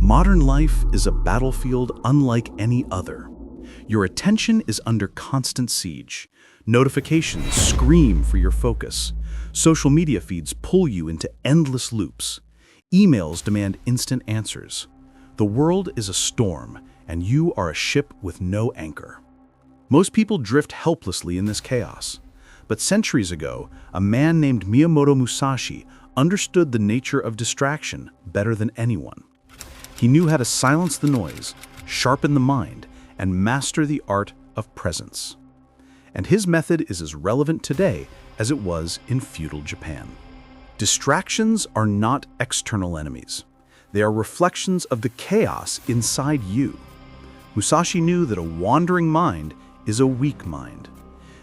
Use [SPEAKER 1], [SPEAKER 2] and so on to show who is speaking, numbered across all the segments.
[SPEAKER 1] Modern life is a battlefield unlike any other. Your attention is under constant siege. Notifications scream for your focus. Social media feeds pull you into endless loops. Emails demand instant answers. The world is a storm, and you are a ship with no anchor. Most people drift helplessly in this chaos. But centuries ago, a man named Miyamoto Musashi understood the nature of distraction better than anyone. He knew how to silence the noise, sharpen the mind, and master the art of presence. And his method is as relevant today as it was in feudal Japan. Distractions are not external enemies. They are reflections of the chaos inside you. Musashi knew that a wandering mind is a weak mind.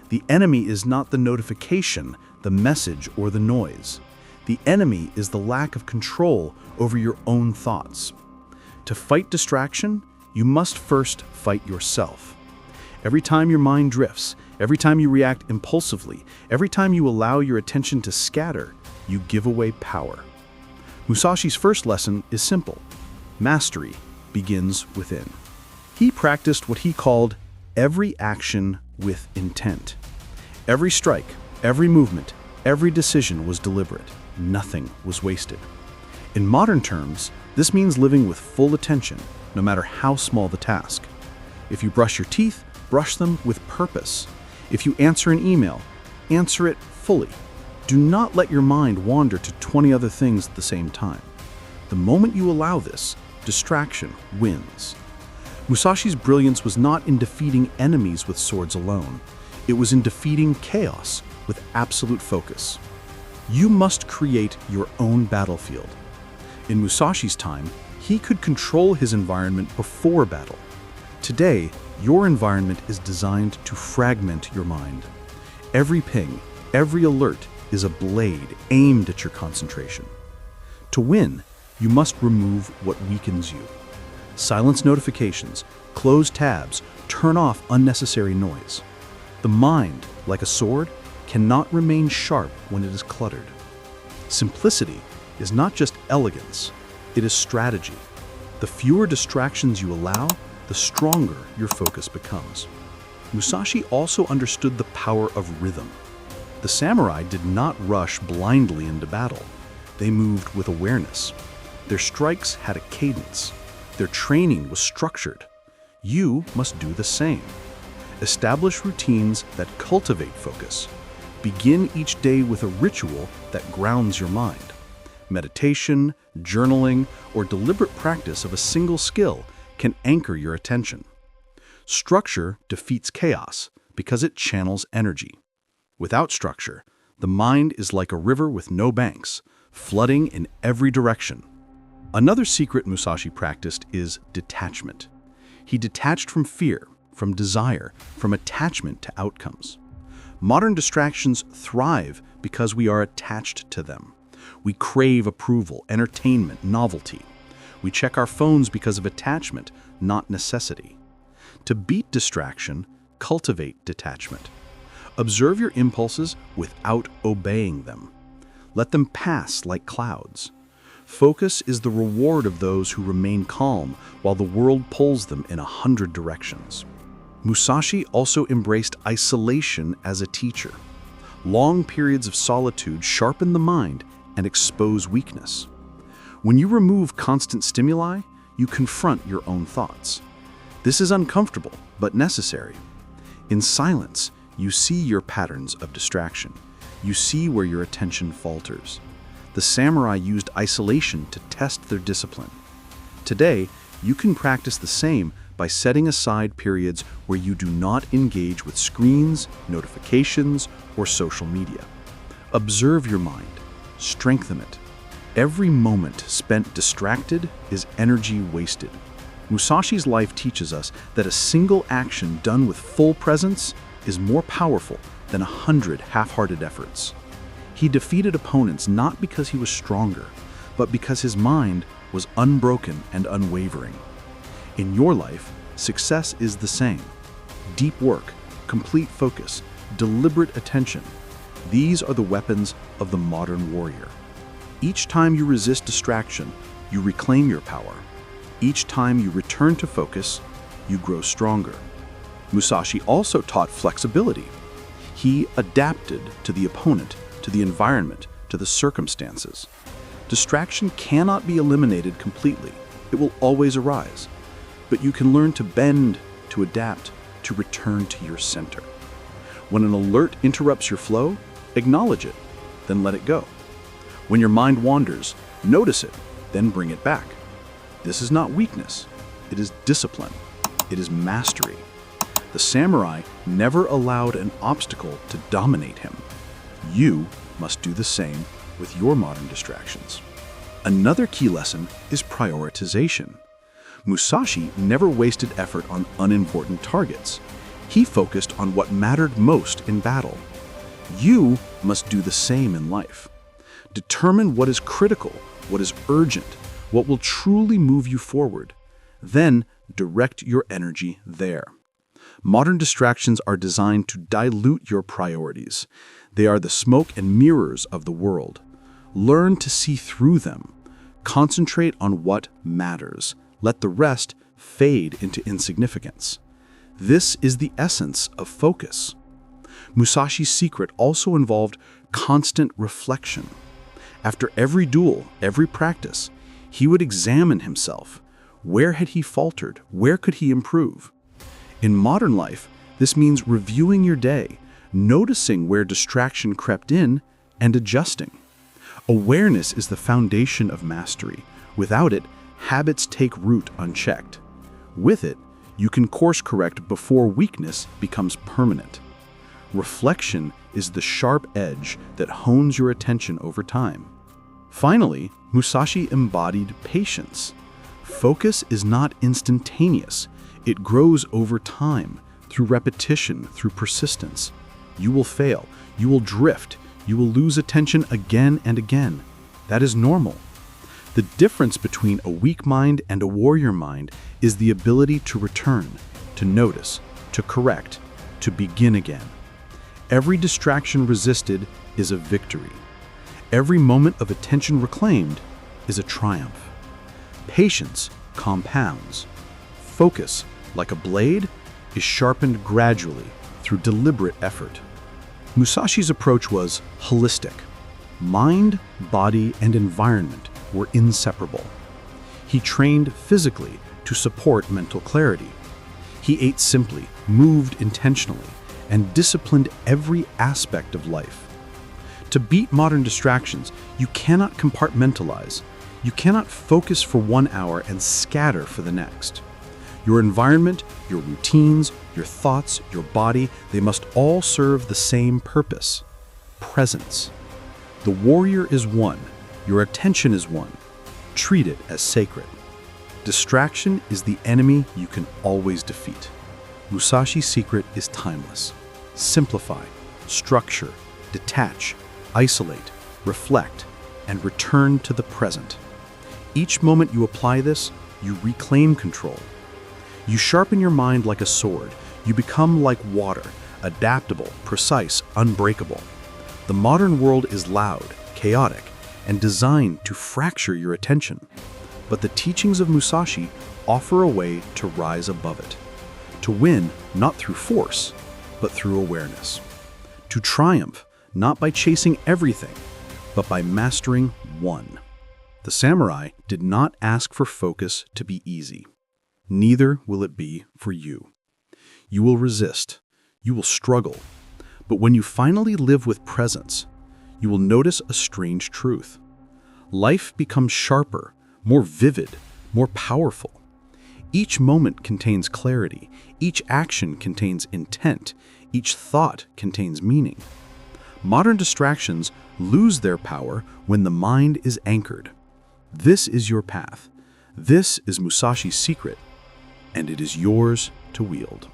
[SPEAKER 1] The enemy is not the notification, the message, or the noise. The enemy is the lack of control over your own thoughts. To fight distraction, you must first fight yourself. Every time your mind drifts, every time you react impulsively, every time you allow your attention to scatter, you give away power. Musashi's first lesson is simple. Mastery begins within. He practiced what he called every action with intent. Every strike, every movement, every decision was deliberate. Nothing was wasted. In modern terms, this means living with full attention, no matter how small the task. If you brush your teeth, brush them with purpose. If you answer an email, answer it fully. Do not let your mind wander to 20 other things at the same time. The moment you allow this, distraction wins. Musashi's brilliance was not in defeating enemies with swords alone. It was in defeating chaos with absolute focus. You must create your own battlefield. In Musashi's time, he could control his environment before battle. Today, your environment is designed to fragment your mind. Every ping, every alert is a blade aimed at your concentration. To win, you must remove what weakens you. Silence notifications, close tabs, turn off unnecessary noise. The mind, like a sword, cannot remain sharp when it is cluttered. Simplicity is not just elegance, it is strategy. The fewer distractions you allow, the stronger your focus becomes. Musashi also understood the power of rhythm. The samurai did not rush blindly into battle. They moved with awareness. Their strikes had a cadence. Their training was structured. You must do the same. Establish routines that cultivate focus. Begin each day with a ritual that grounds your mind. Meditation, journaling, or deliberate practice of a single skill can anchor your attention. Structure defeats chaos because it channels energy. Without structure, the mind is like a river with no banks, flooding in every direction. Another secret Musashi practiced is detachment. He detached from fear, from desire, from attachment to outcomes. Modern distractions thrive because we are attached to them. We crave approval, entertainment, novelty. We check our phones because of attachment, not necessity. To beat distraction, cultivate detachment. Observe your impulses without obeying them. Let them pass like clouds. Focus is the reward of those who remain calm while the world pulls them in 100 directions. Musashi also embraced isolation as a teacher. Long periods of solitude sharpen the mind and expose weakness. When you remove constant stimuli, you confront your own thoughts. This is uncomfortable, but necessary. In silence, you see your patterns of distraction. You see where your attention falters. The samurai used isolation to test their discipline. Today, you can practice the same by setting aside periods where you do not engage with screens, notifications, or social media. Observe your mind. Strengthen it. Every moment spent distracted is energy wasted. Musashi's life teaches us that a single action done with full presence is more powerful than 100 half-hearted efforts. He defeated opponents not because he was stronger, but because his mind was unbroken and unwavering. In your life, success is the same. Deep work, complete focus, deliberate attention. These are the weapons of the modern warrior. Each time you resist distraction, you reclaim your power. Each time you return to focus, you grow stronger. Musashi also taught flexibility. He adapted to the opponent, to the environment, to the circumstances. Distraction cannot be eliminated completely. It will always arise. But you can learn to bend, to adapt, to return to your center. When an alert interrupts your flow, acknowledge it, then let it go. When your mind wanders, notice it, then bring it back. This is not weakness. It is discipline. It is mastery. The samurai never allowed an obstacle to dominate him. You must do the same with your modern distractions. Another key lesson is prioritization. Musashi never wasted effort on unimportant targets. He focused on what mattered most in battle. You must do the same in life. Determine what is critical, what is urgent, what will truly move you forward. Then direct your energy there. Modern distractions are designed to dilute your priorities. They are the smoke and mirrors of the world. Learn to see through them. Concentrate on what matters. Let the rest fade into insignificance. This is the essence of focus. Musashi's secret also involved constant reflection. After every duel, every practice, he would examine himself. Where had he faltered? Where could he improve? In modern life, this means reviewing your day, noticing where distraction crept in, and adjusting. Awareness is the foundation of mastery. Without it, habits take root unchecked. With it, you can course correct before weakness becomes permanent. Reflection is the sharp edge that hones your attention over time. Finally, Musashi embodied patience. Focus is not instantaneous. It grows over time, through repetition, through persistence. You will fail, you will drift, you will lose attention again and again. That is normal. The difference between a weak mind and a warrior mind is the ability to return, to notice, to correct, to begin again. Every distraction resisted is a victory. Every moment of attention reclaimed is a triumph. Patience compounds. Focus, like a blade, is sharpened gradually through deliberate effort. Musashi's approach was holistic. Mind, body, and environment were inseparable. He trained physically to support mental clarity. He ate simply, moved intentionally, and disciplined every aspect of life. To beat modern distractions, you cannot compartmentalize. You cannot focus for 1 hour and scatter for the next. Your environment, your routines, your thoughts, your body, they must all serve the same purpose: presence. The warrior is one. Your attention is one. Treat it as sacred. Distraction is the enemy you can always defeat. Musashi's secret is timeless. Simplify, structure, detach, isolate, reflect, and return to the present. Each moment you apply this, you reclaim control. You sharpen your mind like a sword. You become like water, adaptable, precise, unbreakable. The modern world is loud, chaotic, and designed to fracture your attention. But the teachings of Musashi offer a way to rise above it. To win, not through force, but through awareness. To triumph, not by chasing everything, but by mastering one. The samurai did not ask for focus to be easy. Neither will it be for you. You will resist. You will struggle. But when you finally live with presence, you will notice a strange truth. Life becomes sharper, more vivid, more powerful. Each moment contains clarity. Each action contains intent. Each thought contains meaning. Modern distractions lose their power when the mind is anchored. This is your path. This is Musashi's secret, and it is yours to wield.